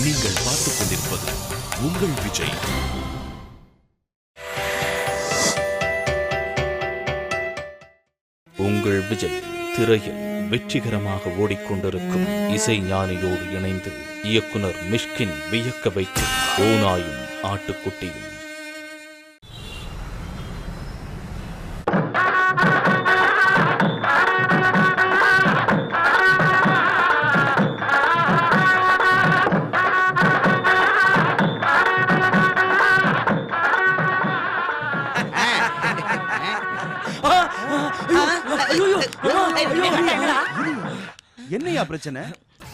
நீங்கள் பார்த்துக் கொண்டிருப்பது உங்கள் விஜய். உங்கள் விஜய் திரையில் வெற்றிகரமாக ஓடிக்கொண்டிருக்கும் இசை ஞானியோடு இணைந்து இயக்குனர் மிஷ்கின் வியக்க வைக்கும் ஓநாயும் ஆட்டுக்குட்டியும். என்னையா பிரச்சனை?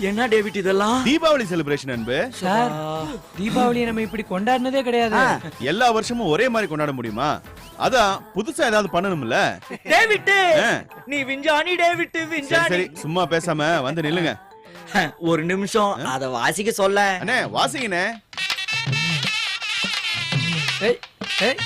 என்ன டேவிட் இதெல்லாம்? தீபாவளி செலிப்ரேஷன் அன்பு. சார், தீபாவளியை நம்ம இப்படி கொண்டாடினதே கிடையாது. எல்லா வருஷமும் ஒரே மாதிரி கொண்டாட முடியுமா? அதான் புதுசா ஏதாவது பண்ணணும்ல. டேவிட், நீ விஞ்ஞானி டேவிட், விஞ்ஞானி. சரி சும்மா பேசாம வந்து நில்லுங்க. ஒரு நிமிஷம் அத வாசிக்க சொல்ல. அண்ணே வாசிங்கண்ணே. ஏய் ஏய்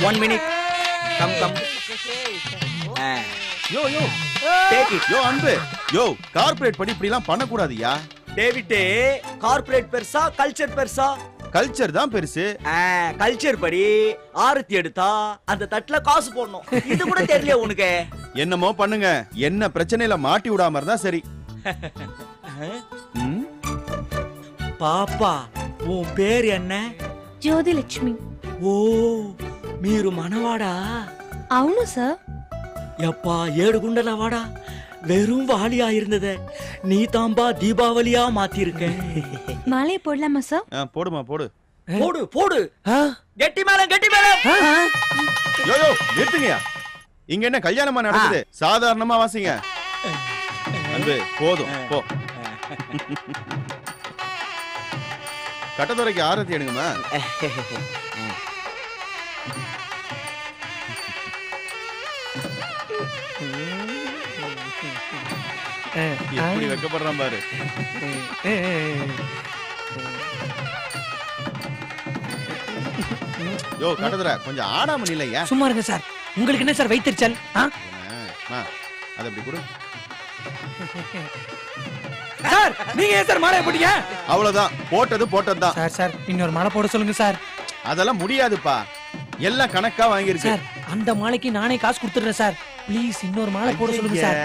1 minute. Come. Yo Take it. யோ அன்பு, யோ கார்ப்பரேட் படி இப்படி எல்லாம் பண்ண கூடாதுயா. டேவிட், கார்ப்பரேட் பெருசா கல்ச்சர் பெருசா? கல்ச்சர் தான் பெருசு. கல்ச்சர் படி ஆரத்தி எடுத்தா அந்த தட்டுல காசு போடணும். இது கூட தெரியல உனக்கு? என்னமோ பண்ணுங்க, என்ன பிரச்சனையில மாட்டி விடாம இருந்தா சரி. పాపా உன் பேர் என்ன? జ్యోతిలక్ష్మి. ఓ మీరు మనవాడా? అవును సార్. எப்பா ஏடுகுண்டலவாடா, வெறும் வாலியா இருந்தத நீ தாம்பா தீபாவளியா மாத்திருக்க. மாலையை போடலாமா சார்? போடுமா போடு. போடு போடு. கெட்டி மேளம் கெட்டி மேளம். யோ நிறுத்துங்கயா. இங்க என்ன கல்யாணமா நடக்குது? சாதாரணமா வாசிங்க. அன்பு போதும் போ. கட்டத்துறைக்கு ஆரத்தி எடுங்கம்மா. எப்படி வைக்கப்படுறான் பாரு. யோ கட்டதுற கொஞ்சம் ஆடாம நிலையா. சும்மா இருங்க சார். உங்களுக்கு என்ன சார் வைத்திருச்சல்? அது அப்படி கொடு. சார், நீங்க ஏன் சார் மாலையை போட்டீங்க? அவ்வளவுதான், போட்டதுதான். சார் இன்னொரு மாலை போட சொல்லுங்க சார். அதெல்லாம் முடியாதுப்பா, எல்லாம் கணக்கா வாங்கிருக்கு. சார், அந்த மாலைக்கு நானே காசு கொடுத்துறேன் சார். ப்ளீஸ் இன்னொரு மாலை போட சொல்லுங்க சார்.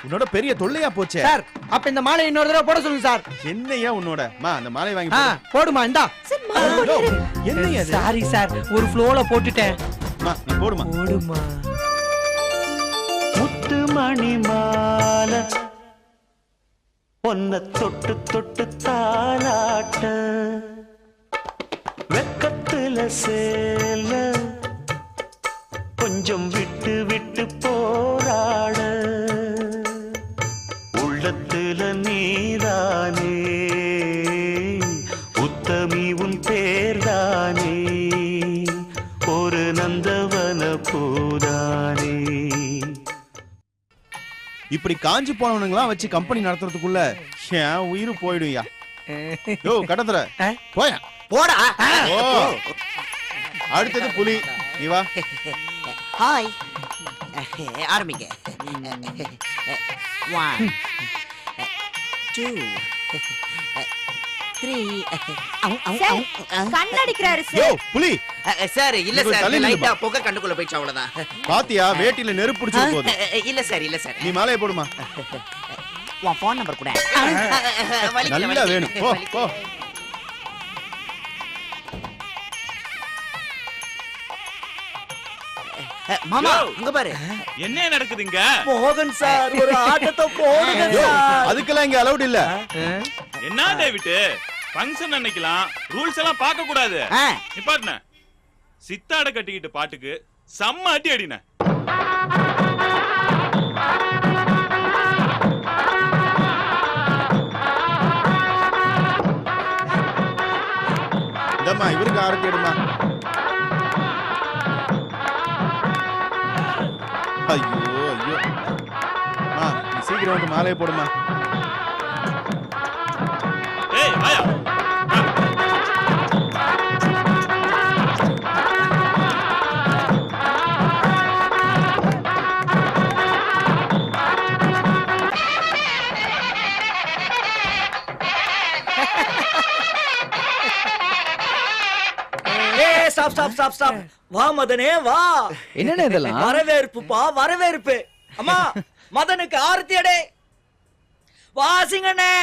உன்னோட பெரிய தொல்லையா போச்சே. சார், அப்ப இந்த மாலை இன்னொரு தடவை போட சொல்லுங்க சார். என்னையா உன்னோட அந்த மாலை வாங்கி போடுமா. இந்தா சார் மாலை போடுறேன். என்னையா? சாரி சார், ஒரு ஃப்ளோல போட்டுட்டேன். நீ போடுமா. போடுமா. முத்து மணி மாலை பொன்ன தொட்டு தொட்டு தாளாட்ட, வெக்கத்துல சேல கொஞ்சம் விட்டு விட்டு போராட, உள்ளத்துல நீதானே உத்தமி உன் பேர்தானே, ஒரு நந்தவன பூதானே. இப்படி காஞ்சி போனவனுங்களாம் வச்சு கம்பெனி நடத்துறதுக்குள்ள என் உயிர் போயிடுயா. யோ கடத்துற போயா போடா. அடுத்தது புலி. நீ வா. ஹாய், ஆரம்பிங்க. 1 2 3. கண்ணடிக்கிறாரு யோ சார். புலி. சார் இல்ல நீ சார், தள்ளி லைட்டா நில்லுப்பா. புகை கண்டுக்குள்ள போயிடுச்சு அவ்வளவுதான். பாத்தியா, வேட்டில நெருப்பு பிடிச்சு போகுது. இல்ல சார் நீ மாலையை போடுமா. உன் போன் நம்பர் கூட நல்லா வேணும். போ போ. மாமா அங்க பாரு. என்ன நடக்குதுங்க? மோகன் சார், ஒரு ஆட்டத்தை போடுங்க சார். அதுக்கெல்லாம் இங்க அலௌட் இல்ல. என்ன டேவிட், ஃபங்க்ஷன் அன்னைக்கலாம் ரூல்ஸ் எல்லாம் பார்க்க கூடாது. நிப்பாட்ன சித்தாட கட்டிக்கிட்டு பாட்டுக்கு செம்ம அடி அடின. இதம்மா இவருக்கு ஆரத்தி எடுமா. ஐயோ ஐயோ. நீ சீக்கிரம் வந்து மாலையை போடுமா. ஏய் வாயா. ஸ்டாப் ஸ்டாப் ஸ்டாப் ஸ்டாப் வா மதனே வா. என்னண்ணே இதெல்லாம்? வரவேற்புப்பா வரவேற்பு. அம்மா மதனுக்கு ஆரத்தி அடே. வாசிங்கண்ணே.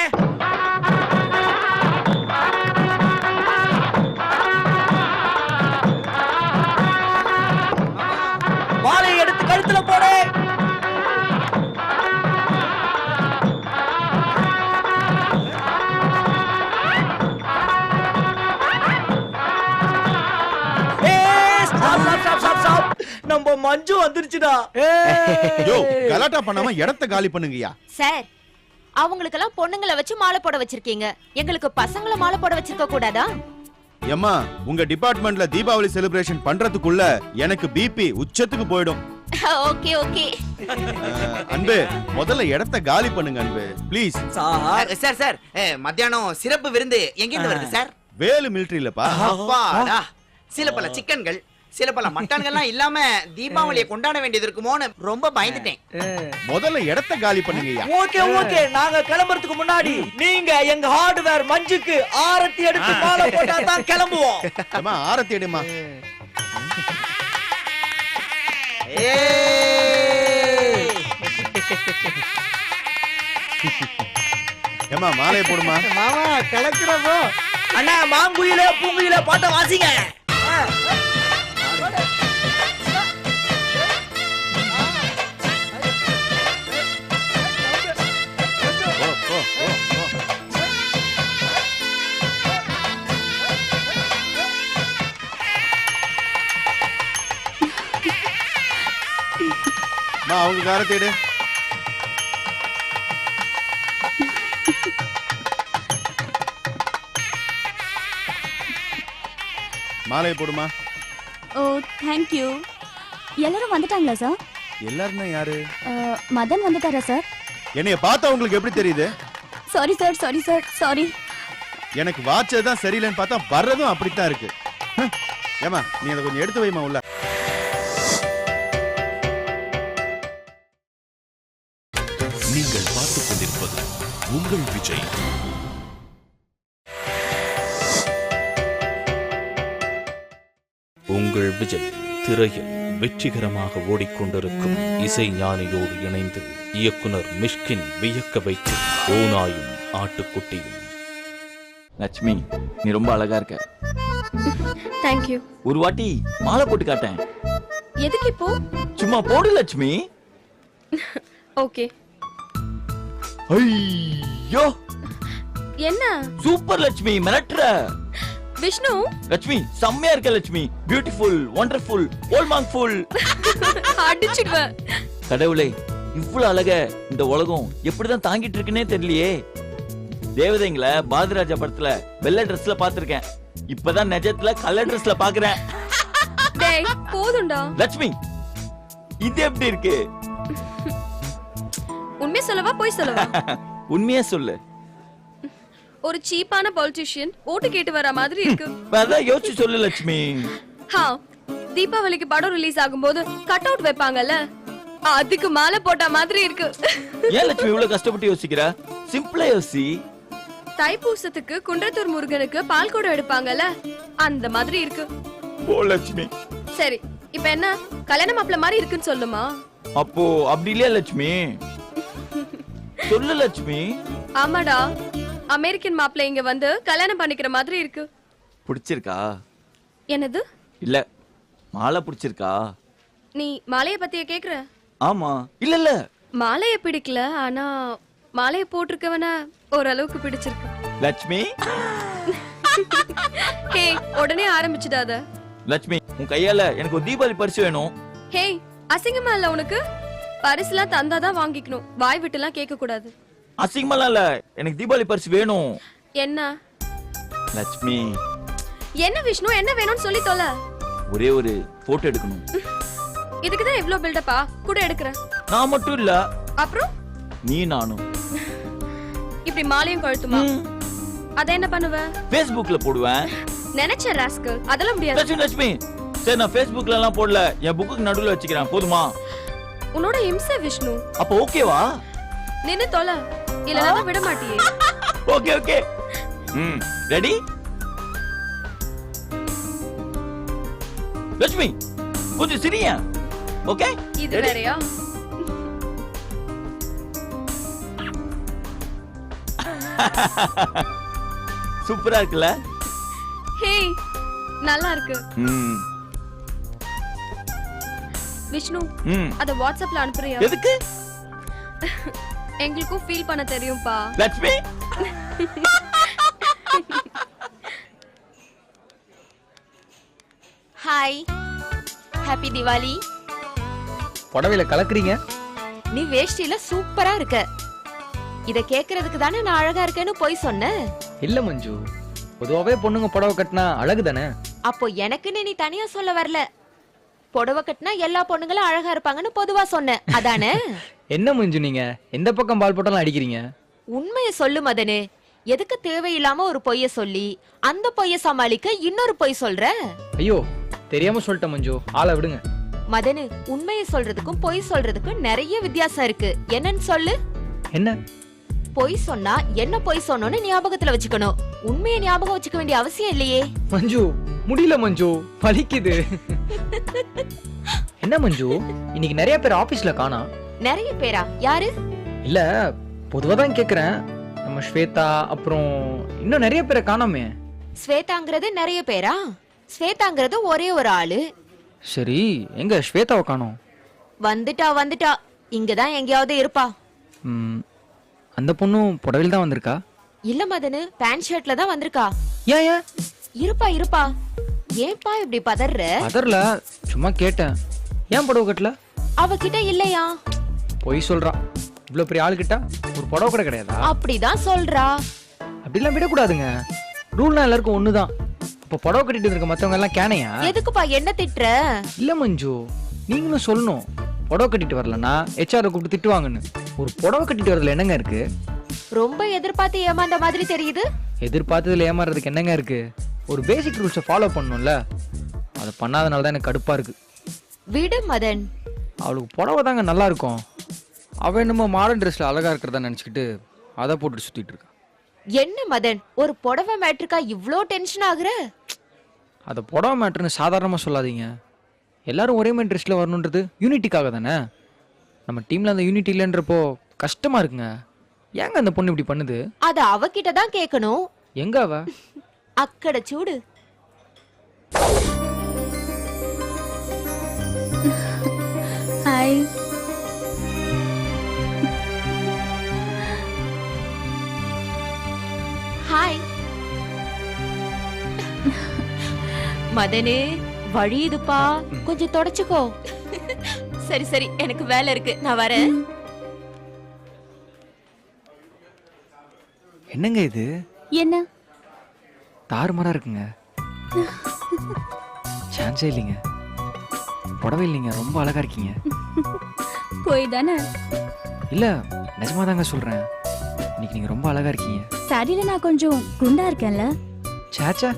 மாலை எடுத்து கழுத்துல போடு. நம்ம மஞ்சு வந்துருச்சுடா. யோ கலாட்டா பண்ணாம இடத்த காலி பண்ணுங்கய்யா. சார் அவங்களுக்கெல்லாம் பொண்ணுங்களை வச்சு மாலை போட வச்சிருக்கீங்க, எங்களுக்கு பசங்களை மாலை போட வச்சிருக்க கூடாதா? ஏம்மா உங்க டிபார்ட்மெண்ட்ல தீபாவளி செலிப்ரேஷன் பண்றதுக்குள்ள எனக்கு பிபி உச்சத்துக்கு போயிடும். Okay okay. அன்பு முதல்ல இடத்த காலி பண்ணுங்க அன்பு ப்ளீஸ். சார் சார் சார் மத்தியானம் சிறப்பு விருந்து எங்கிருந்து வருது சார்? வேலு மிலிட்டரியிலப்பா. அப்பாடா, சில பல சிக்கன்கள் சில பல மட்டன்கள்லாம் இல்லாம தீபாவளியை கொண்டாட வேண்டியது இருக்குமோன்னு ரொம்ப பயந்துட்டேன். முதல்ல இடத்த காலி பண்ணுங்கய்யா. ஓகே ஓகே, நாங்க கிளம்புறதுக்கு முன்னாடி நீங்க எங்க ஹார்ட்வேர் மஞ்சுக்கு ஆரத்தி எடுத்து மாலை போட்டா தான் கிளம்புவோம். ஏம்மா ஆரத்தி எடுமா. ஏம்மா மாலையை போடுமா. மாமா கலக்குறப்போ அண்ணா மாங்குயில பூங்குயில பாட்ட வாசிங்க. அவங்க காரத்தை எடு. மாலையை போடுமா. ஓ தேங்க் யூ. எல்லாரும் வந்துட்டாங்களா சார்? எல்லாருன்னா யாரு? மதன் வந்துட்டாரா சார்? என்னைய பார்த்தா உங்களுக்கு எப்படி தெரியுது? Sorry sir sorry sir sorry. எனக்கு வாட்சதான் சரியில்லைன்னு பார்த்தா வர்றதும் அப்படித்தான் இருக்கு. ஏமா நீ அதை கொஞ்சம் எடுத்து வைமா உள்ள. நீங்கள் பார்த்துக் கொண்டிருப்பது உங்கள் விஜய். உங்கள் விஜய் திரையில் வெற்றிகரமாக ஓடிக்கொண்டிருக்கும் இசை ஞானியோடு இணைந்து இயக்குனர் மிஷ்கின் வியக்க வைக்கும் ஓநாயும் ஆட்டுக்குட்டியும். லட்சுமி, நீ ரொம்ப அழகா இருக்க. Thank you. ஒரு வாட்டி மாலை போட்டு காட்டேன். எதுக்கு இப்போ? சும்மா போடு லட்சுமி. ஓகே. ஐயோ என்ன? சூப்பர் லட்சுமி, மிரட்டுற. விஷ்ணு. லட்சுமி செம்மையா இருக்க லட்சுமி. பியூட்டிஃபுல், வண்டர்ஃபுல், ஓல்மாங்ஃபுல். அடிச்சிடுவேன். கடவுளே, இவ்வளவு அழக இந்த உலகம் எப்படிதான் தாங்கிட்டு இருக்குன்னே தெரியலையே. தேவதைங்கள பாரதிராஜா படத்துல வெள்ளை ட்ரெஸ்ல பாத்திருக்கேன். இப்பதான் நிஜத்துல கலர் ட்ரெஸ்ல பாக்குறேன். டேய் போதும்டா. லட்சுமி இது எப்படி இருக்கு? உண்மை சொல்லவா போய் சொல்லவா? உண்மையா சொல்லு. ஒரு சீப்பான பொலிட்டிஷியன் ஓட்டு கேட்டு வர மாதிரி இருக்கு. அதான் யோசிச்சு சொல்லு லட்சுமி. ஹா, தீபாவளிக்கு படம் ரிலீஸ் ஆகும்போது கட் அவுட் வைப்பாங்கல்ல, அதுக்கு மாலை போட்ட மாதிரி இருக்கு. ஏன் லட்சுமி இவ்வளவு கஷ்டப்பட்டு யோசிக்கிற? சிம்பிளா யோசி. தைப்பூசத்துக்கு குன்றத்தூர் முருகனுக்கு பால் குடம் எடுப்பாங்கல்ல, அந்த மாதிரி இருக்கு. ஓ லட்சுமி. சரி, இப்ப என்ன கல்யாண மாப்பிள்ள மாதிரி இருக்குன்னு சொல்லுமா? அப்போ அப்படி இல்லையா லட்சுமி? சொல்லு லட்சுமி. ஆமாடா, அமெரிக்கன் மாப்பிள்ளை இங்க வந்து கல்யாணம் பண்ணிக்கிற மாதிரி இருக்கு. பிடிச்சிருக்கா? என்னது? இல்ல, மாலை பிடிச்சிருக்கா? நீ மாலைய பத்திய கேக்குற? ஆமா. இல்ல இல்ல, மாலைய பிடிக்கல, ஆனா மாலைய போட்டிருக்கவன ஓரளவுக்கு பிடிச்சிருக்கு. லட்சுமி. ஹே, உடனே ஆரம்பிச்சுடாத. லட்சுமி, உன் கையால எனக்கு ஒரு தீபாவளி பரிசு வேணும். ஹே, அசிங்கமா இல்ல உனக்கு? பரிசுலாம் தந்தாதான் வாங்கிக்கணும், வாய் விட்டுலாம் கேட்க கூடாது. அசிங்கமாலாம் இல்ல, எனக்கு தீபாவளி பரிசு வேணும். என்ன லட்சுமி? என்ன விஷ்ணு, என்ன வேணும்னு சொல்லி தொலை. ஒரே ஒரு போட்டோ எடுக்கணும். இதுக்குதான் இவ்ளோ பில்டப்பா? கூட எடுக்கிறேன். நான் மட்டும் இல்ல, அப்புறம் நீ நானும். இப்படி மாலையும் கழுத்துமா? அத என்ன பண்ணுவ? Facebookல போடுவேன். நினைச்ச ராஸ்கல், அதெல்லாம் முடியாது. லட்சுமி லட்சுமி, சரி நான் Facebookல எல்லாம் போடல, என் புக்குக்கு நடுவுல வச்சுக்கிறேன், போதுமா? உன்னோட இம்சை விஷ்ணு. அப்ப ஓகேவா? நின்னு தொலை, இல்லனா விட மாட்டியே. Okay okay. ரெடி? லட்சுமி கொஞ்சம் சிரியா. ஓகே இது வேறயா? சூப்பரா இருக்குல்ல? ஹே நல்லா இருக்கு. விஷ்ணு அத வாட்ஸ்அப்ல அனுப்புறியா? எதுக்கு? எங்களுக்கும் ஃபீல் பண்ண தெரியும்பா. Lakshmi hi, happy Diwali. புடவையில கலக்குறீங்க. நீ வேஷ்டியில சூப்பரா இருக்க. இத கேக்குறதுக்கு தானே நான் அழகா இருக்கேன்னு போய் சொன்னேன். இல்ல மஞ்சு, பொதுவாவே பொண்ணுங்க புடவை கட்டினா அழகு தானே. அப்போ எனக்குன்னு நீ தனியா சொல்ல வரல. புடவை கட்டினா எல்லா பொண்ணுங்களும் அழகா இருப்பாங்கன்னு பொதுவா சொன்னேன், அதானே? என்ன மஞ்சு நீங்க எந்த பக்கம் பால் போட்டாலும் அடிக்கிறீங்க. உண்மையை சொல்லு மதனு. எதுக்கு தேவையில்லாம ஒரு பொய்ய சொல்லி அந்த பொய்ய சமாளிக்க இன்னொரு பொய் சொல்ற? ஐயோ தெரியாம சொல்லிட்டேன் மஞ்சு, ஆளை விடுங்க. மதனு, உண்மையை சொல்றதுக்கும் பொய் சொல்றதுக்கும் நிறைய வித்தியாசம் இருக்கு. என்னன்னு சொல்லு. என்ன? பொய் சொன்னா என்ன பொய் சொன்னோன்னு ஞாபகத்துல வச்சுக்கணும். உண்மையை ஞாபகம் வச்சுக்க வேண்டிய அவசியம் இல்லையே. மஞ்சு முடியல மஞ்சு, வலிக்குது. என்ன மஞ்சு, இன்னைக்கு நிறைய பேர் ஆபீஸ்ல காணோம். நிறைய பேரா? யாரு? இல்ல பொதுவா தான் கேக்குறேன். நம்ம ஸ்வேதா அப்புறம் இன்னும் நிறைய பேரை காணோமே. ஸ்வேதாங்கிறது நிறைய பேரா? ஸ்வேதாங்கிறது ஒரே ஒரு ஆளு. சரி, எங்க ஸ்வேதாவை காணோம்? வந்துட்டா இங்கதான் எங்கேயாவது இருப்பா. அந்த பொண்ணும் புடவையில் தான் வந்திருக்கா? இல்ல மதனு, பேண்ட் ஷர்ட்ல தான் வந்திருக்கா. ஏன்? இருப்பா. ஏன்பா இப்படி பதற? பதறல, சும்மா கேட்டேன். ஏன் புடவை கட்டல? அவகிட்ட இல்லையா? பொய் சொல்றா. இவ்வளவு பெரிய ஆளு கிட்ட ஒரு புடவை கூட கிடையாதா? அப்படிதான் சொல்றா. அப்படிலாம் விடக்கூடாதுங்க. ரூல்னா எல்லாருக்கும் ஒண்ணுதான். இப்ப புடவை கட்டிட்டு இருக்க மத்தவங்க எல்லாம் கேனையா? எதுக்குப்பா என்ன திட்டுற? இல்ல மஞ்சு, நீங்களும் சொல்லணும். புடவை கட்டிட்டு வரலன்னா HR கூப்பிட்டு திட்டுவாங்கன்னு. ஒரு புடவை கட்டிட்டு வரதுல என்னங்க இருக்கு? ரொம்ப எதிர்பார்த்து ஏமாந்த மாதிரி தெரியுது. எதிர்பார்த்ததுல ஏமாறதுக்கு என்னங்க இருக்கு? ஒரு பேசிக் ரூல்ஸை ஃபாலோ பண்ணணும்ல. அதை பண்ணாதனால தான் எனக்கு கடுப்பா இருக்கு. விடு மதன். அவளுக்கு புடவை தாங்க நல்லா இருக்கும். அவன் என்னமோ மாடர்ன் ட்ரெஸ்ல அழகா இருக்கிறதா நினைச்சுக்கிட்டு அதை போட்டு சுத்திட்டு இருக்கா. என்ன மதன், ஒரு புடவை மேட்ருக்கா இவ்ளோ டென்ஷன் ஆகுற? அதை புடவை மேட்ருன்னு சாதாரணமா சொல்லாதீங்க. எல்லாரும் ஒரே மாதிரி ட்ரெஸ்ல வரணுன்றது யூனிட்டிக்காக தானே. நம்ம டீம்ல அந்த யூனிட்டி இல்லைன்றப்போ கஷ்டமா இருக்குங்க. ஏங்க அந்த பொண்ணு இப்படி பண்ணுது? அத அவகிட்ட தான் கேட்கணும். எங்க அவ? அக்கட சூடு. ஹாய். ஹாய் மதனு, வழியுதுப்பா, கொஞ்சம் தொடச்சுக்கோ. சரி எனக்கு வேலை இருக்கு, நான் வரேன். என்னங்க இது? என்ன? தாறுமாறா இருக்குங்க. சான்ஸே இல்லைங்க. புடவை இல்லைங்க, ரொம்ப அழகா இருக்கீங்க. போய் தானே? இல்ல நிஜமா தாங்க சொல்றேன். இன்னைக்கு நீங்க ரொம்ப அழகா இருக்கீங்க. சாரியில நான் கொஞ்சம் குண்டா இருக்கேன்ல. சாச்சா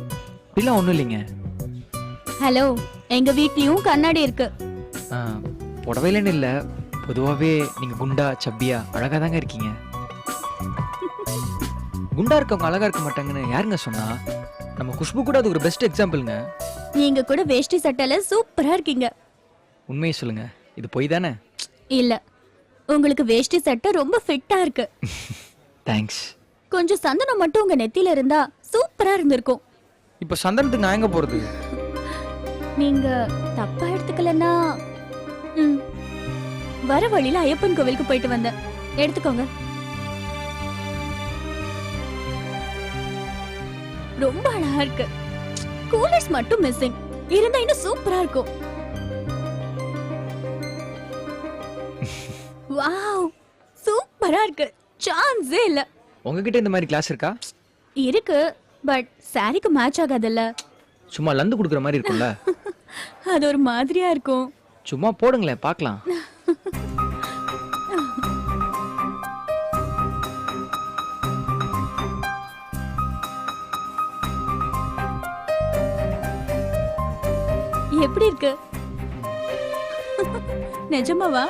அப்படிலாம் ஒண்ணும் இல்லைங்க. ஹலோ, எங்க வீட்லயும் கண்ணாடி இருக்கு. புடவையிலன்னு இல்ல, பொதுவாவே நீங்க குண்டா சப்பியா அழகா தாங்க இருக்கீங்க. குண்டா இருக்கவங்க அழகா இருக்க மாட்டாங்கன்னு யாருங்க சொன்னா? நம்ம குஷ்பு கூட அது ஒரு பெஸ்ட் எக்ஸாம்பிள்ங்க. நீங்க கூட வேஷ்டி சட்டையில சூப்பரா இருக்கீங்க. உண்மையை சொல்லுங்க, இது பொய் தானே? இல்ல, உங்களுக்கு வேஷ்டி சட்டை ரொம்ப ஃபிட்டா இருக்கு. தேங்க்ஸ். கொஞ்சம் சந்தனம் மட்டும் உங்க நெத்தியில இருந்தா சூப்பரா இருந்திருக்கும். இப்ப சந்தனத்துக்கு நான் எங்க போறது? நீங்க தப்பா எடுத்துக்கலன்னா வர வழியில ஐயப்பன் கோவிலுக்கு போயிட்டு வந்தேன், எடுத்துக்கோங்க. ரொம்ப அழகா இருக்கு. கூலர்ஸ் மட்டும் மிஸ்ஸிங். இருந்தா இன்னும் சூப்பரா இருக்கும். வாவ், சூப்பரா இருக்கு. சான்ஸே இல்ல. உங்ககிட்ட இந்த மாதிரி கிளாஸ் இருக்கா? இருக்கு, பட் சாரிக்கு மேட்ச் ஆகாதுல்ல. சும்மா லந்து குடுக்குற மாதிரி இருக்கும்ல. அது ஒரு மாதிரியா இருக்கும். சும்மா போடுங்களேன் பார்க்கலாம். எப்படி இருக்கு? நிஜமாவா?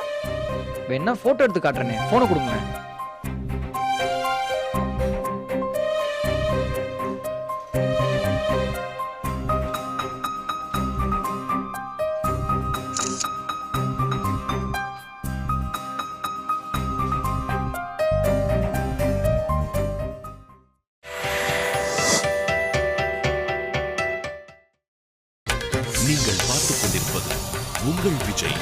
வேணா போட்டோ எடுத்து காட்டுறேனே, போனை கொடுங்க. நீங்கள் பார்த்துக் கொண்டிருப்பது உங்கள் விஜய்.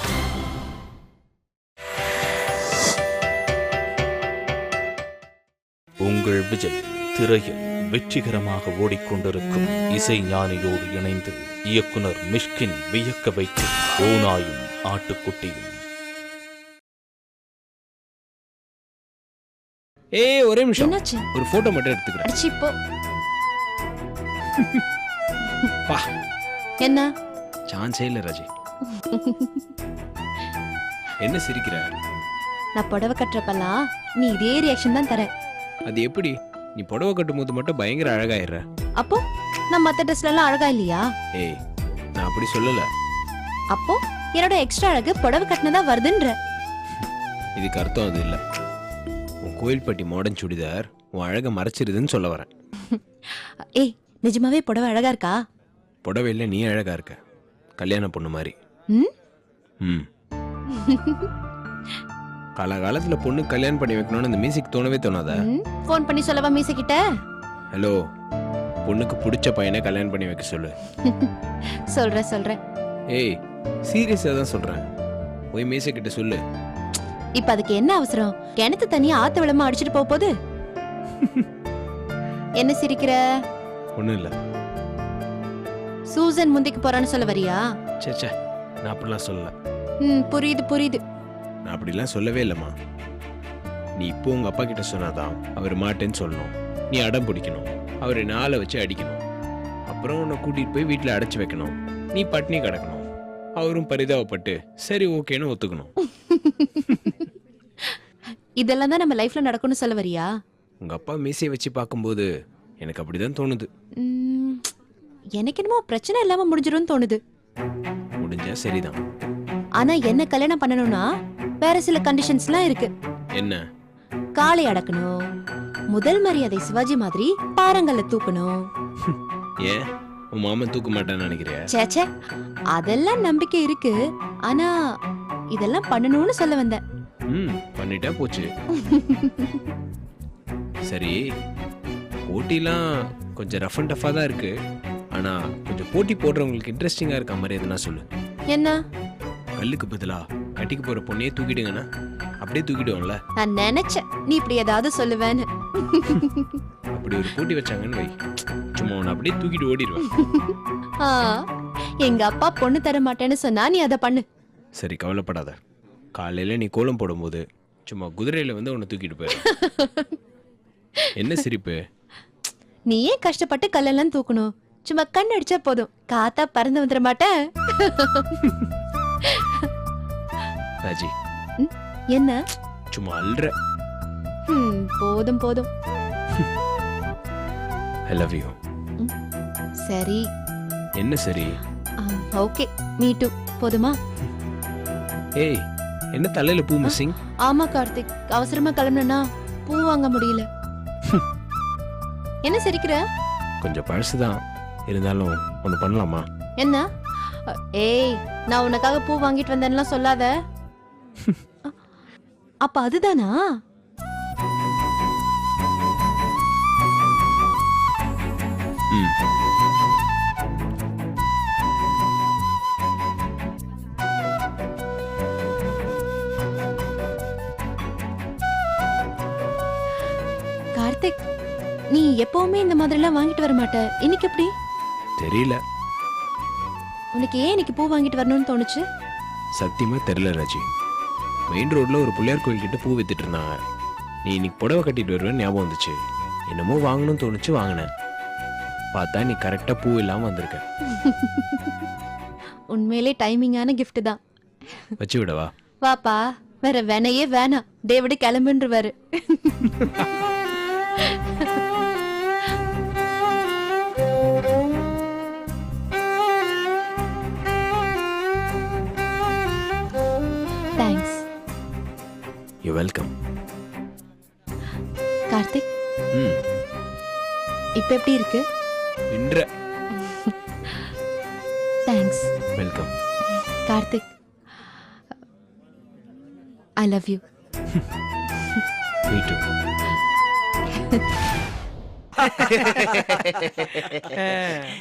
உங்கள் விஜய் திரையில் வெற்றிகரமாக ஓடிக்கொண்டிருக்கும் இசை ஞானியோடு இணைந்து இயக்குனர் மிஷ்கின் வியக்க வைக்கும் ஓநாயும் ஆட்டுக்குட்டியும். ஏய் ஒரே நிமிஷம், என்னாச்சு? ஒரு போட்டோ மட்டும் எடுத்துக்கிறேன். அடிச்சு இப்போ பா, என்ன சான்ஸே இல்ல ராஜி. என்ன சிரிக்கிற? நான் புடவை கட்டுறப்பெல்லாம் நீ இதே ரியாக்ஷன் தான் தர. அது எப்படி? நீ புடவை கட்டும் போது மட்டும் பயங்கர அழகாயிடுற. அப்போ நான் மத்த ட்ரெஸ்ல எல்லாம் அழகா இல்லையா? ஏய், நான் அப்படி சொல்லல. அப்போ என்னோட எக்ஸ்ட்ரா அழகு புடவை கட்டினதா வருதுன்ற. இதுக்கு அர்த்தம் அது இல்ல. உன் கோயில்பட்டி மாடர்ன் சுடிதார் உன் அழகை மறைச்சிருதுன்னு சொல்ல வரேன். ஏய், நிஜமாவே புடவை அழகா இருக்கா? புடவையில நீ அழகா இருக்க, கல்யாண பொண்ணு மாதிரி. ம்? ம். காலகாலத்துல பொண்ணு கல்யாணம் பண்ணி வைக்கணும்னு இந்த மியூசிக் தோணவே தோணாதா? ஃபோன் பண்ணி சொல்லவா மீசக்கிட்ட? ஹலோ, பொண்ணுக்கு பிடிச்ச பையனை கல்யாணம் பண்ணி வைக்க சொல்லு. சொல்றேன். ஏய், சீரியஸா தான் சொல்றேன். போய் மீசை கிட்ட சொல்லு. இப்ப அதுக்கு என்ன அவசரம்? கிணத்து தனியா ஆத்து வெள்ளமா அடிச்சிட்டு போக போகுது. என்ன சிரிக்கிற? ஒண்ணும் இல்ல. சூசன் முந்திக்கு போறான்னு சொல்ல வரியா? சே, நான் அப்படிலாம் சொல்லல. புரியுது. நான் அப்படிலாம் சொல்லவே இல்லம்மா. நீ இப்போ உங்க அப்பா கிட்ட சொன்னாதான் அவர் மாட்டேன்னு சொல்லணும். நீ அடம் பிடிக்கணும், அவரை நாளை வச்சு அடிக்கணும். அப்புறம் உன்னை கூட்டிட்டு போய் வீட்டுல அடைச்சு வைக்கணும். நீ பட்னி கிடக்கணும். அவரும் பரிதாபப்பட்டு சரி ஓகேன்னு ஒத்துக்கணும். இதெல்லாம் தான் நம்ம லைஃப்ல நடக்கும்னு சொல்ல வரியா? உங்க அப்பா மீசையை வச்சு பார்க்கும்போது எனக்கு அப்படிதான் தோணுது. எனக்கு என்னமோ பிரச்சனை இல்லாம முடிஞ்சிரும்னு தோணுது. முடிஞ்சா சரிதான். ஆனா என்ன கல்யாணம் பண்ணணும்னா வேற சில கண்டிஷன்ஸ்லாம் இருக்கு. என்ன? காளை அடக்கணும், முதல் மரியாதை சிவாஜி மாதிரி பாறங்கல்ல தூக்கணும். ஏன் உன் மாமன் தூக்க மாட்டான்னு நினைக்கிறியா? சேச்சே, அதெல்லாம் நம்பிக்கை இருக்கு. ஆனா இதெல்லாம் பண்ணணும்னு சொல்ல வந்தேன். பண்ணிட்டா போச்சு. சரி, போட்டிலாம் கொஞ்சம் ரஃப் அண்ட் டஃபா தான் இருக்கு. ஆனா கொஞ்சம் போட்டி போடுறவங்களுக்கு இன்ட்ரெஸ்டிங்கா இருக்க மாதிரி எதுனா சொல்லு. என்ன? கல்லுக்கு பதிலா கட்டிக்கு போற பொண்ணையே தூக்கிடுங்கண்ணா. அப்படியே தூக்கிடுவோம்ல. நான் நினைச்சேன் நீ இப்படி ஏதாவது சொல்லுவேன்னு. அப்படி ஒரு போட்டி வச்சாங்கன்னு வை, சும்மா உன்னை அப்படியே தூக்கிட்டு ஓடிடுவேன். எங்க அப்பா பொண்ணு தர மாட்டேன்னு சொன்னா நீ அதை பண்ணு. சரி, கவலைப்படாத. காலையில நீ கோலம் போடும்போது சும்மா குதிரையில வந்து உன்னை தூக்கிட்டு போயிரு. என்ன சிரிப்பு? நீ ஏன் கஷ்டப்பட்டு கல்லெல்லாம் தூக்கணும்? சும்மா கண் அடிச்சா போதும், காத்தா பறந்து வந்துட மாட்டேன். ராஜி, என்ன சும்மா அல்ற? போதும். I love you. சரி. என்ன சரி? Okay, me too. போதுமா? ஏய், என்ன தலையில பூ மிஸ்ஸிங்? ஆமா கார்த்திக், அவசரமா கிளம்புனா பூ வாங்க முடியல. என்ன சிரிக்கிற? கொஞ்சம் பழசுதான், இருந்தாலும் ஒண்ணு பண்ணலாமா? என்ன? ஏய், நான் உனக்காக பூ வாங்கிட்டு வந்தேன்லாம் சொல்லாத. அப்ப அதுதானா? கார்த்திக், நீ எப்பவுமே இந்த மாதிரி எல்லாம் வாங்கிட்டு வர மாட்ட, இன்னைக்கு எப்படி? தெரியல. உனக்கு ஏன் இன்னைக்கு பூ வாங்கிட்டு வரணும்னு தோணுச்சு? சத்தியமா தெரியல ராஜி. மெயின் ரோட்ல ஒரு பிள்ளையார் கோயில் கிட்ட பூ வித்துட்டு இருந்தாங்க. நீ இன்னைக்கு புடவை கட்டிட்டு வருவேன்னு ஞாபகம் வந்துச்சு. என்னமோ வாங்கணும்னு தோணுச்சு, வாங்கினேன். பார்த்தா நீ கரெக்டா பூ இல்லாம வந்திருக்க. உண்மையிலே டைமிங்கான கிஃப்ட் தான். வச்சு விடவா? வாப்பா, வேற வேணையே வேணாம், டேவிட் கிளம்புன்றுவாரு. தேங்க்ஸ். You welcome. கார்த்திக், இப்ப எப்படி இருக்கு? இன்ற. Thanks. Welcome. Karthik, I love you. Me too.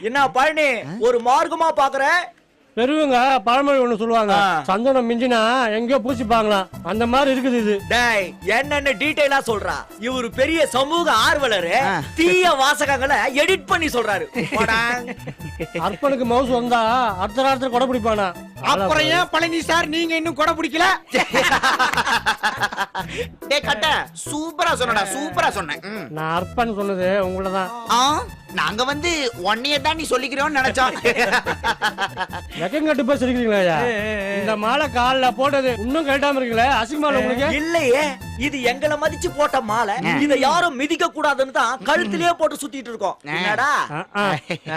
என்ன பழனி, ஒரு மார்க்கமா பாக்குற? பெரியவங்க பழமொழி ஒண்ணு சொல்லுவாங்க, சந்தனம் மிஞ்சினா எங்கேயோ பூசிப்பாங்களாம். அந்த மாதிரி இருக்குது இது. டேய் என்னன்னு டீடைலா சொல்றா. இவரு பெரிய சமூக ஆர்வலரு, தீய வாசகங்களை எடிட் பண்ணி சொல்றாரு. அர்ப்பனுக்கு மவுஸ் வந்தா அடுத்த நேரத்துல கொடை பிடிப்பானா? அப்புறம் ஏன் பழனி சார் நீங்க இன்னும் கொடை பிடிக்கல? டேய் கட்ட, சூப்பரா சொன்னடா, சூப்பரா சொன்னேன். நான் அர்ப்பன் சொன்னது உங்களதான். நாங்க வந்து ஒன்னையே தான் நீ சொல்லிக்கிறோம்னு நினைச்சோம். வெக்கங்கட்டு போய் சிரிக்கிறீங்களா? இந்த மாலை கால்ல போட்டது இன்னும் கேட்டாம இருக்கீங்களே, அசிங்கமா உங்களுக்கு? இல்லையே, இது எங்களை மதிச்சு போட்ட மாலை. இத யாரும் மிதிக்க கூடாதுன்னு தான் கழுத்திலேயே போட்டு சுத்திட்டு இருக்கோம். என்னடா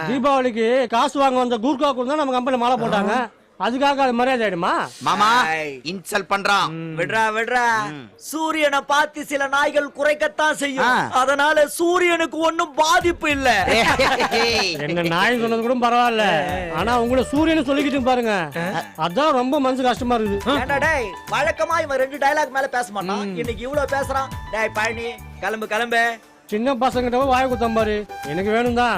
தீபாவளிக்கு காசு வாங்க வந்த கூர்காவுக்கு தான் நம்ம கம்பெனி மாலை போட்டாங்க. அதுக்காக அது மரியாதை ஆயிடுமா? மாமா இன்சல்ட் பண்றான். விடுறா. சூரியனை பார்த்து சில நாய்கள் குறைக்கத்தான் செய்யும். அதனால சூரியனுக்கு ஒண்ணும் பாதிப்பு இல்ல. என்ன நாய் சொன்னது கூட பரவாயில்ல, ஆனா உங்களை சூரியன் சொல்லிக்கிட்டு பாருங்க, அதான் ரொம்ப மனசு கஷ்டமா இருக்குது. டேய் வழக்கமா இவன் 2 டயலாக் மேல பேச மாட்டான், இன்னைக்கு இவ்வளவு பேசுறான். டேய் பழனி கிளம்பு. சின்ன பசங்கிட்ட வாய குத்தம் பாரு, எனக்கு வேணும் தான்.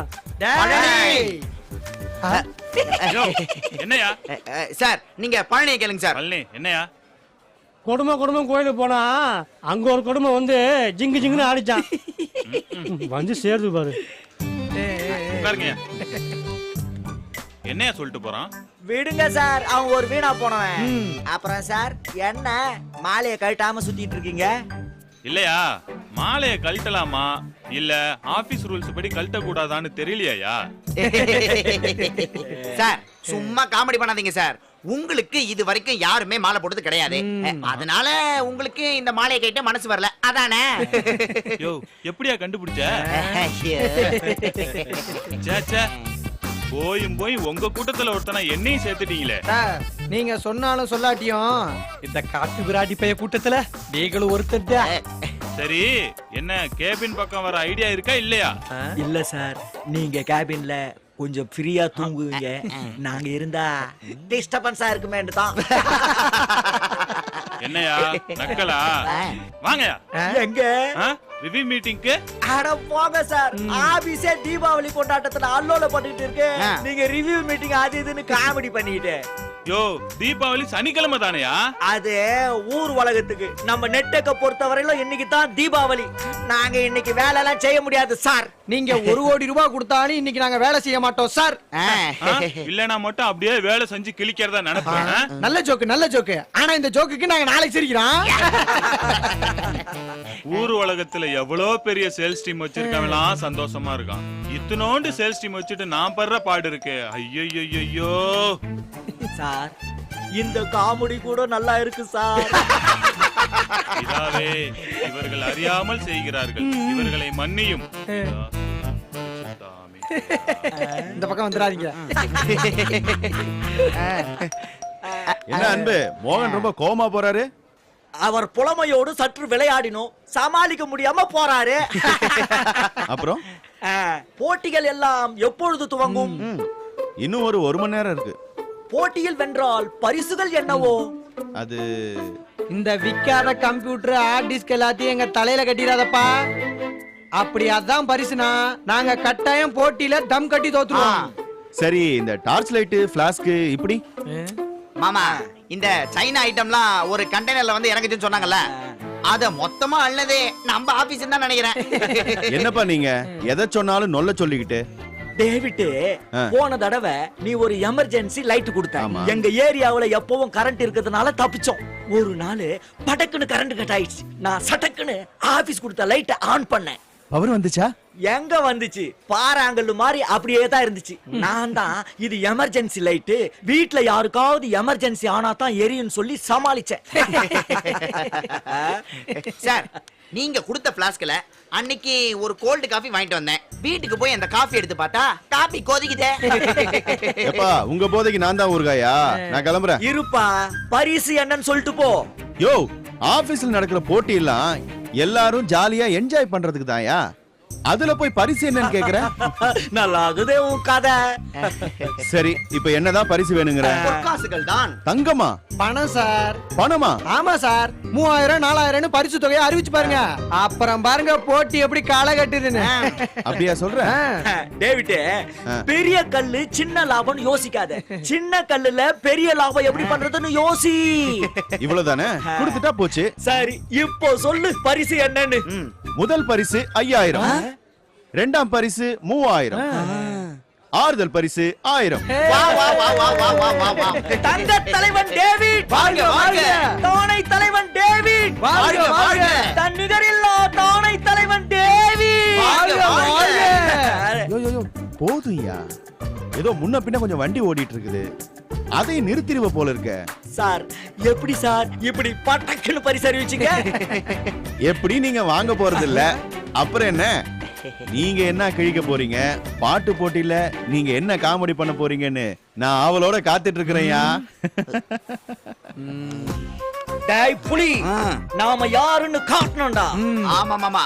என்னையா சார் நீங்க பழனியை கேளுங்க சார். பழனி என்னையா? குடும்பம் கோயிலுக்கு போனா அங்க ஒரு குடும்பம் வந்து ஜிங்கு ஜிங்குன்னு ஆடிச்சான். வந்து சேருது பாரு. உட்காருங்க. என்னையா சொல்லிட்டு போறான்? விடுங்க சார், அவன் ஒரு வீணா போனவன். அப்புறம் சார் என்ன மாலையை கழட்டாம சுத்திட்டு இருக்கீங்க? இல்லையா, மாலையை கழட்டலாமா இல்ல ஆபீஸ் ரூல்ஸ் படி கழட்ட கூடாதான்னு தெரியலையா? சார் சும்மா காமெடி பண்ணாதீங்க சார். உங்களுக்கு இது வரைக்கும் யாருமே மாலை போட்டது கிடையாது, அதனால உங்களுக்கு இந்த மாலையை கேட்ட மனசு வரல, அதானே? யோ எப்படியா கண்டுபிடிச்ச? போய் உங்க கூட்டத்துல ஒருத்தனா என்னையும் சேர்த்துட்டீங்களே. நீங்க சொன்னாலும் சொல்லாட்டியும் இந்த காட்டு விராட்டி பைய கூட்டத்துல நீங்களும் ஒருத்தர். சரி, என்ன கேபின் பக்கம் வர ஐடியா இருக்கா இல்லையா? இல்ல சார், நீங்க கேபின்ல கொஞ்சம் ஃப்ரீயா தூங்குவீங்க, நாங்க இருந்தா டிஸ்டர்பன்ஸா இருக்குமேன்னு தான். என்னையா நக்கலா? வாங்கயா. எங்க ரிவ்யூ மீட்டிங்க்கு? அட போங்க சார், ஆபீஸே தீபாவளி கொண்டாட்டத்துல அல்லோல பண்ணிட்டு இருக்கு, நீங்க ரிவ்யூ மீட்டிங் அது இதுன்னு காமெடி பண்ணிட்டு. யோ தீபாவளி சனிக்கிழமை தானையா? அது ஊர் உலகத்துக்கு, நம்ம நெட்டக்க பொறுத்தவரையிலும் இன்னைக்கு தான் தீபாவளி. நாங்க இன்னைக்கு வேலை எல்லாம் செய்ய முடியாது சார். நீங்க 1 கோடி ரூபாய் கொடுத்தாலும் இன்னைக்கு நாங்க வேலை செய்ய மாட்டோம் சார். இல்லனா மட்டும் அப்படியே வேலை செஞ்சு கிழிக்கிறதா நினைப்பேன். நல்ல ஜோக்கு. ஆனா இந்த ஜோக்குக்கு நாங்க நாளைக்கு சிரிக்கிறோம். ஊர் உலகத்துல எவ்வளவு பெரிய சேல்ஸ் டீம் வச்சிருக்கவெல்லாம் சந்தோஷமா இருக்கான். இத்தனோண்டு சேல்ஸ் டீம் வச்சுட்டு நான் படுற பாடு இருக்கு. ஐயோ சார், இந்த காமெடி கூட நல்லா இருக்கு சார். இதாவே இவர்கள் அறியாமல் செய்கிறார்கள், இவர்களை மன்னியும். இந்த பக்கம் வந்துடாதீங்க. என்ன அன்பு, மோகன் ரொம்ப கோவமா போறாரு? அவர் புலமையோடு சற்று விளையாடினோம், சமாளிக்க முடியாம போறாரு. அப்புறம் போட்டிகள் எல்லாம் எப்பொழுது துவங்கும்? இன்னும் ஒரு மணி நேரம் இருக்கு. போட்டியில் வென்றால் பரிசுகள் என்னவோ? அது இந்த விக்காத கம்ப்யூட்டர் ஹார்ட் டிஸ்க் எல்லாத்தையும் எங்க தலையில கட்டிடாதப்பா. அப்படி அதான் பரிசுனா நாங்க கட்டாயம் போட்டியில தம் கட்டி தோத்துருவோம். சரி, இந்த டார்ச் லைட் ஃபிளாஸ்க் இப்படி மாமா இந்த சைனா ஐட்டம்லாம் ஒரு கண்டெய்னர்ல வந்து இறங்குச்சுன்னு சொன்னாங்கல்ல, அத மொத்தமா அள்ளதே நம்ம ஆபீஸ் தான் நினைக்கிறேன். என்னப்பா நீங்க எதை சொன்னாலும் நொல்ல சொல்லிக்கிட்டு. டேவிட், போன தடவை நீ ஒரு எமர்ஜென்சி லைட் கொடுத்த. எங்க ஏரியாவுல எப்பவும் கரண்ட் இருக்கிறதுனால தப்பிச்சோம். ஒரு நாள் படக்குன்னு கரண்ட் கட் ஆயிடுச்சு. நான் சட்டக்குன்னு ஆபீஸ் கொடுத்த லைட்டை ஆன் பண்ணேன். பவர் வந்துச்சா? எங்க வந்துச்சு, பாறாங்கல்லு மாதிரி அப்படியே தான் இருந்துச்சு. நான் தான் இது எமர்ஜென்சி லைட்டு, வீட்ல யாருக்காவது எமர்ஜென்சி ஆனா தான் எரியும் சொல்லி சமாளிச்சேன். சார், நீங்க கொடுத்த பிளாஸ்க்ல அன்னைக்கு ஒரு கோல்டு காபி வாங்கிட்டு வந்தேன். வீட்டுக்கு போய் அந்த காபி எடுத்து பார்த்தா காபி கொதிக்குதே. எப்பா உங்க போதைக்கு நான் தான் ஊர்காயா? நான் கிளம்புறேன். இருப்பா, பரிசு என்னன்னு சொல்லிட்டு போ. யோ, ஆபீஸ்ல நடக்கிற போட்டி எல்லாம் எல்லாரும் ஜாலியா என்ஜாய் பண்றதுக்கு தான்யா. அதுல போய் பரிசு என்னன்னு கேக்குற? நல்லா ஆகுதே உன் கதை. சரி, இப்ப என்னதான் பரிசு வேணுங்கிற? பொற்காசுகள் தான். தங்கமா? பணம் சார். பணமா? ஆமா சார். 3000 4000 பரிசு தொகையை அறிவிச்சு பாருங்க. அப்புறம் பாருங்க போட்டி எப்படி களை கட்டுதுன்னு. அப்படியா சொல்ற? டேவிட், பெரிய கல்லு சின்ன லாபம் யோசிக்காத. சின்ன கல்லுல பெரிய லாபம் எப்படி பண்றதுன்னு யோசி. இவ்வளவுதானே? கொடுத்துட்டா போச்சு. சரி, இப்போ சொல்லு பரிசு என்னன்னு. முதல் பரிசு 5000, இரண்டாம் பரிசு 3000, ஆறுதல் பரிசு 1000. தங்க தலைவன் டேவிட் வாழ்க வாழ்க. தானை தலைவன் டேவிட் வாழ்க வாழ்க. தன்னிகரில்லா தானை தலைவன் டேவிட் வாழ்க வாழ்க. போதும்யா, ஏதோ முன்ன பின்ன கொஞ்சம் வண்டி ஓடிட்டு இருக்குது, அதை நிறுத்திடுவ போல இருக்க. சார், எப்படி சார் இப்படி பட்டக்குன்னு பரிசு அறிவிச்சீங்க? எப்படி நீங்க வாங்க போறது இல்ல, அப்புறம் என்ன? நீங்க என்ன கிழிக்க போறீங்க? பாட்டு போட்டியில நீங்க என்ன காமெடி பண்ண போறீங்கன்னு நான் அவளோட காத்துட்டு இருக்கிறேன்யா. டேய் புலி, நாம யாருன்னு காட்டணும்டா. ஆமா மாமா,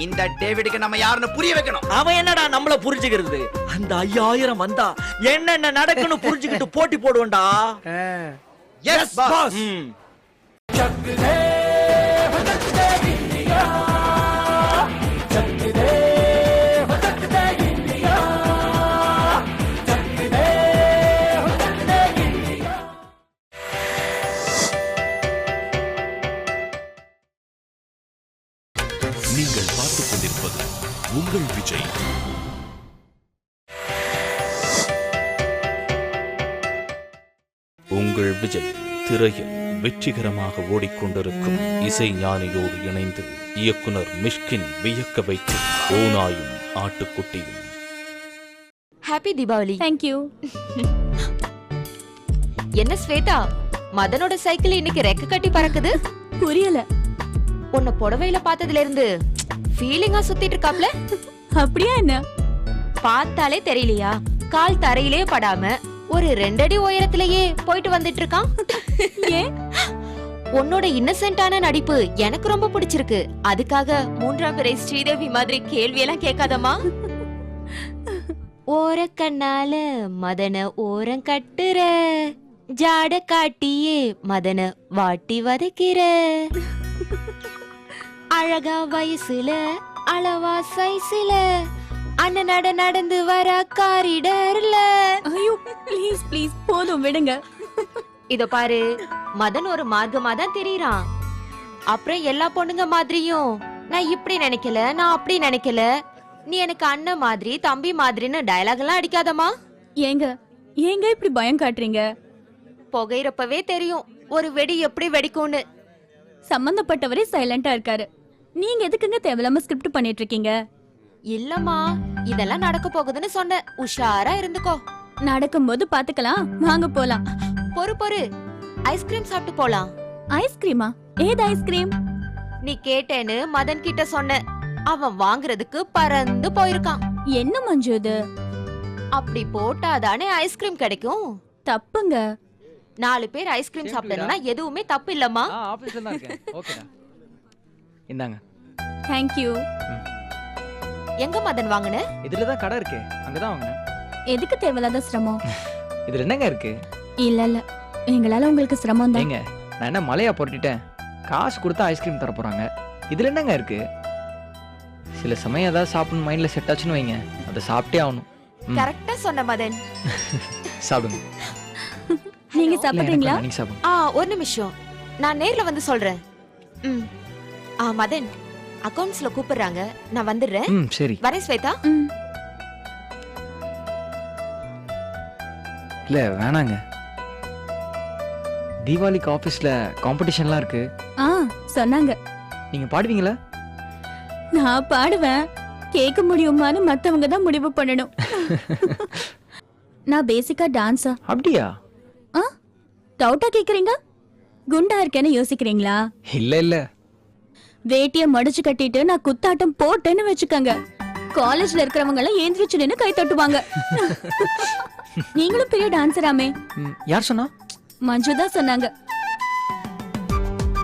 இந்த டேவிடுக்கு நம்ம யாருன்னு புரிய வைக்கணும். அவன் என்னடா நம்மள புரிஞ்சுக்கிறது? அந்த 5000 வந்தா என்னென்ன நடக்குன்னு புரிஞ்சுக்கிட்டு போட்டி போடுவோம்டா. S pass. நீங்கள் பார்த்துக் கொண்டிருப்பது உங்கள் விஜய். உங்கள் விஜய் திரையில் வெற்றிகரமாக ஓடிக்கொண்டிருக்கும் இசை ஞானியோடு இணைந்து இயக்குனர் மிஷ்கின் வியக்க வைக்கும் ஓநாயும் ஆட்டுக்குட்டியும். ஹாப்பி தீபாவளி. Thank you. என்ன ஸ்வேதா, மதனோட சைக்கிள் இன்னைக்கு ரெக்க கட்டி பறக்குது? புரியல. உன்னை புடவையில பார்த்ததுல இருந்து ஃபீலிங்கா சுத்திட்டு இருக்காப்ல. அப்படியா என்ன? பார்த்தாலே தெரியலையா? கால் தரையிலே படாம ஒரு 2 அடி உயரத்திலேயே போயிட்டு வந்துட்டு இருக்கான். ஏன்? உன்னோட இன்னசென்ட்டான நடிப்பு எனக்கு ரொம்ப பிடிச்சிருக்கு. அதுக்காக 3ஆம் பிறை ஸ்ரீதேவி மாதிரி கேள்வி எல்லாம் கேட்காதம்மா. ஓர கண்ணால மதன ஓரம் கட்டுற, ஜாட காட்டியே மதன வாட்டி வதைக்கிற, அழகா வயசுல அளவா சைஸ்ல அண்ணனட நடந்து வர காரிடர்ல. ஐயோ ப்ளீஸ் ப்ளீஸ் போதும் விடுங்க. இத பாரு, மதன் ஒரு மார்க்கமா தான் தெரியறான். அப்புறம் எல்லா பொண்ணுங்க மாதிரியும் நான் இப்படி நினைக்கல, நான் அப்படி நினைக்கல, நீ எனக்கு அண்ணன் மாதிரி தம்பி மாதிரின்னு டயலாக் எல்லாம் அடிக்காதமா. ஏங்க ஏங்க இப்படி பயம் காட்டுறீங்க? புகையிறப்பவே தெரியும் ஒரு வெடி எப்படி வெடிக்கும்னு. சம்பந்தப்பட்டவரே சைலண்டா இருக்காரு, நீங்க எதுக்குங்க தேவையில்லாம ஸ்கிரிப்ட் பண்ணிட்டு இருக்கீங்க? இல்லம்மா, இதெல்லாம் நடக்க போகுதுன்னு சொன்ன, உஷாரா இருந்துக்கோ. நடக்கும்போது பாத்துக்கலாம், வாங்க போலாம். பொறு, ஐஸ்கிரீம் சாப்பிட்டு போலாம். ஐஸ்கிரீமா? ஏது ஐஸ்கிரீம்? நீ கேட்டேன்னு மதன் கிட்ட சொன்ன, அவன் வாங்குறதுக்கு பறந்து போயிருக்கான். என்ன மஞ்சு இது? அப்படி போட்டாதானே ஐஸ்கிரீம் கிடைக்கும். தப்புங்க. 4 பேர் ஐஸ்கிரீம் சாப்பிடணும்னா எதுவுமே தப்பு இல்லம்மா. ஆபீஸ்ல தான் இருக்கேன். ஓகேடா, இந்தாங்க. Thank you. எங்க மதன் வாங்குன? இதுல தான் கடை இருக்கு, அங்கதான் வாங்குனேன். எதுக்கு தேவையில்லாத சிரமம்? இதுல என்னங்க இருக்கு? இல்ல எங்களால உங்களுக்கு சிரமம் தான். ஏங்க, நான் என்ன மலையா போட்டுட்டேன்? காசு கொடுத்தா ஐஸ்கிரீம் தர போறாங்க, இதுல என்னங்க இருக்கு? சில சமயம் ஏதாவது சாப்பிடணும் மைண்ட்ல செட் ஆச்சுன்னு வைங்க, அதை சாப்பிட்டே ஆகணும். கரெக்டா சொன்ன மதன். சாப்பிடுங்க. நீங்க சாப்பிடுறீங்களா? நீங்க சாப்பிடுங்க. ஒரு நிமிஷம், நான் நேர்ல வந்து சொல்றேன். மதன், அக்கவுண்ட்ஸ்ல கூப்பிடுறாங்க, நான் வந்துடுறேன். சரி வரேன் ஸ்வேதா. இல்ல வேணாங்க, தீபாவளிக்கு ஆபீஸ்ல காம்படிஷன்லாம் இருக்கு. சொன்னாங்க. நீங்க பாடுவீங்களா? நான் பாடுவேன், கேட்க முடியுமான்னு மத்தவங்க தான் முடிவு பண்ணணும். நான் பேசிக்கா டான்ஸா. அப்படியா? டவுட்டா கேக்குறீங்க? குண்டா இருக்கேன்னு யோசிக்கிறீங்களா? இல்ல வேட்டிய மடிச்சு கட்டிட்டு நான் குத்தாட்டம் போட்டேன்னு வச்சுக்கோங்க, காலேஜ்ல இருக்கிறவங்க எல்லாம் ஏந்திரிச்சு நின்னு கை தட்டுவாங்க. நீங்களும் பெரிய டான்சராமே. யார் சொன்னா? மஞ்சு தான் சொன்னாங்க.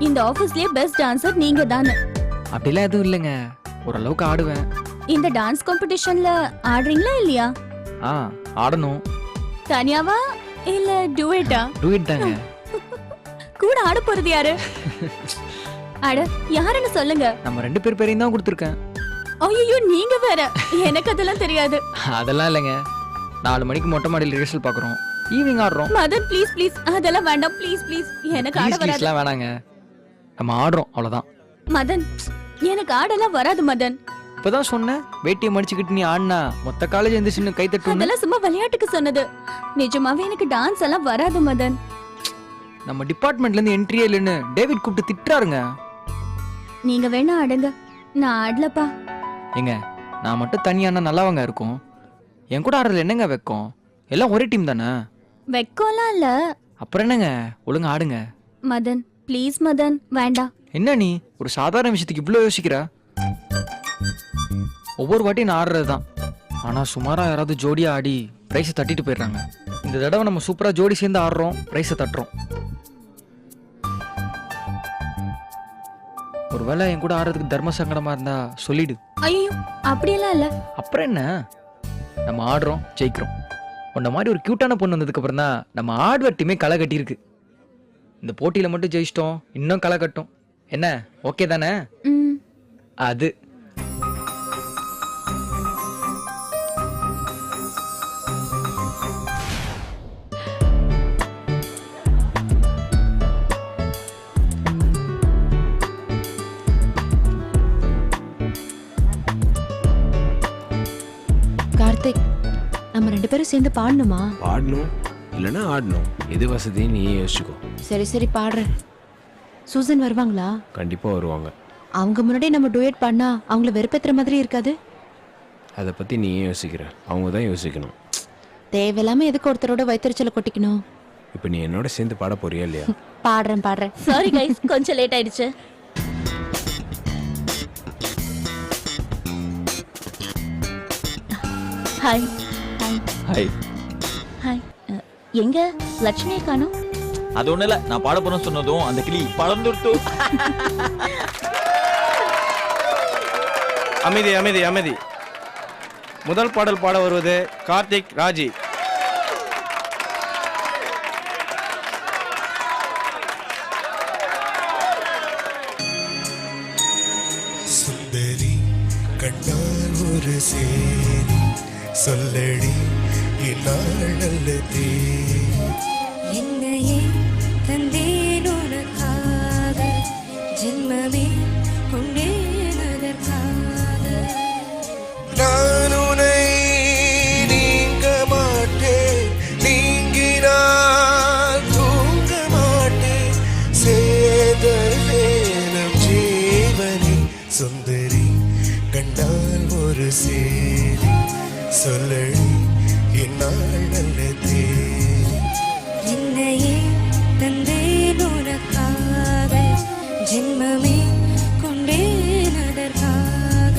இந்த ஆபீஸ்லயே பெஸ்ட் டான்சர் நீங்க தானே. அப்படிலாம் எதுவும் இல்லைங்க, ஓரளவுக்கு ஆடுவேன். இந்த டான்ஸ் காம்படிஷன்ல ஆடுறீங்களா இல்லையா? ஆ ஆடணும். தனியாவா இல்ல டுவேட்டா? டூயிட் தாங்க. கூட ஆட போறது யாரு? அட யாருன்னு சொல்லுங்க. நம்ம 2 பேர் பேரையும் தான் கொடுத்துருக்கேன். ஐயோ நீங்க வேற, எனக்கு அதெல்லாம் தெரியாது. அதெல்லாம் இல்லைங்க, 4 மணிக்கு மொட்டை மாடியில் ரிஹர்சல் பார்க்குறோம், ஈவினிங் ஆடுறோம். மதன் ப்ளீஸ் ப்ளீஸ் அதெல்லாம் வேண்டாம் ப்ளீஸ் ப்ளீஸ், எனக்கு ஆட வராது. ப்ளீஸ்லாம் வேணாங்க, நம்ம ஆடுறோம் அவ்வளோதான். மதன் எனக்கு ஆடலாம் வராது மதன். இப்பதான் சொன்னேன் வேட்டியை மடிச்சுக்கிட்டு நீ ஆடினா மொத்த காலேஜ் எந்திரிச்சுன்னு கை தட்டு. அதெல்லாம் சும்மா விளையாட்டுக்கு சொன்னது, நிஜமாவே எனக்கு டான்ஸ் எல்லாம் வராது மதன். நம்ம டிபார்ட்மெண்ட்ல இருந்து என்ட்ரியே இல்லைன்னு டேவிட் கூப்பிட்டு திட்டுறாருங்க. நீங்க வேணா ஆடுங்க, நான் ஆடலப்பா. ஏங்க நான் மட்டும் தனியானா நல்லாவங்க இருக்கும், என் கூட ஆடுறது என்னங்க வெக்கம்? எல்லாம் ஒரே டீம் தானே. வெக்கம்லாம் இல்ல. அப்புறம் என்னங்க, ஒழுங்கா ஆடுங்க. மதன் ப்ளீஸ் மதன், வேண்டாம். என்ன நீ ஒரு சாதாரண விஷயத்துக்கு இவ்வளோ யோசிக்கிற? ஒவ்வொரு வாட்டியும் நான் ஆடுறது தான், ஆனா சுமாரா யாராவது ஜோடியா ஆடி பிரைஸை தட்டிட்டு போயிடுறாங்க. இந்த தடவை நம்ம சூப்பரா ஜோடி சேர்ந்து ஆடுறோம், பிரைஸை தட்டுறோம். ஒருவேளை என் கூட ஆடுறதுக்கு தர்ம சங்கடமா இருந்தா சொல்லிடு. ஐயோ அப்படியெல்லாம் இல்ல. அப்புறம் என்ன, நம்ம ஆடுறோம் ஜெயிக்கிறோம். உன்ன மாதிரி ஒரு கியூட்டான பொண்ணு வந்ததுக்கு அப்புறம் தான் நம்ம ஆடுவர் டீமே களை கட்டியிருக்கு. இந்த போட்டியில மட்டும் ஜெயிச்சிட்டோம், இன்னும் களை கட்டும். என்ன ஓகே தானே? அது கார்த்திக், நம்ம 2 பேரும் சேர்ந்து பாடணுமா? பாடணும் இல்லைன்னா ஆடணும், எது வசதின்னு நீயே யோசிச்சுக்கோ. சரி சரி பாடுறேன். சூசன் வருவாங்களா? கண்டிப்பாக வருவாங்க. அவங்க முன்னாடி நம்ம டூயட் பண்ணா அவங்கள வெறுப்பேத்துற மாதிரி இருக்காது? அதை பற்றி நீயே யோசிக்கிற, அவங்க தான் யோசிக்கணும். தேவையில்லாம எதுக்கு ஒருத்தரோட வயிற்றுச்சலை கொட்டிக்கணும்? இப்போ நீ என்னோட சேர்ந்து பாட போறியா இல்லையா? பாடுறேன். சாரி கைஸ், கொஞ்சம் லேட் ஆயிடுச்சு. Hi hi hi. எங்க லட்சுமியை காணோம்? அது ஒண்ணு இல்ல, நான் பாட போறேன்னு சொன்னதும் அந்த கிளி பறந்துடுத்து. அமைதி அமைதி அமைதி. முதல் பாடல் பாட வருவது கார்த்திக் ராஜி. சுந்தரி கண்டால் ஒரு சேரி சொல்லடி இந்நாள் நல்லதே. என்னையே தந்தேன் உனக்காக, ஜென்மமே கொண்டேன் அதற்காக. நான் உன்னை நீங்க மாட்டேன், நீங்கினால் தூங்க மாட்டேன். சேதல் வேணும் ஜீவனி சுந்தரி கண்டால் ஒரு சேரி சொல்லடி இந்நாள் நல்லதே. என்னையே தந்தேன் உனக்காக, ஜென்மமே கொண்டேன் அதற்காக.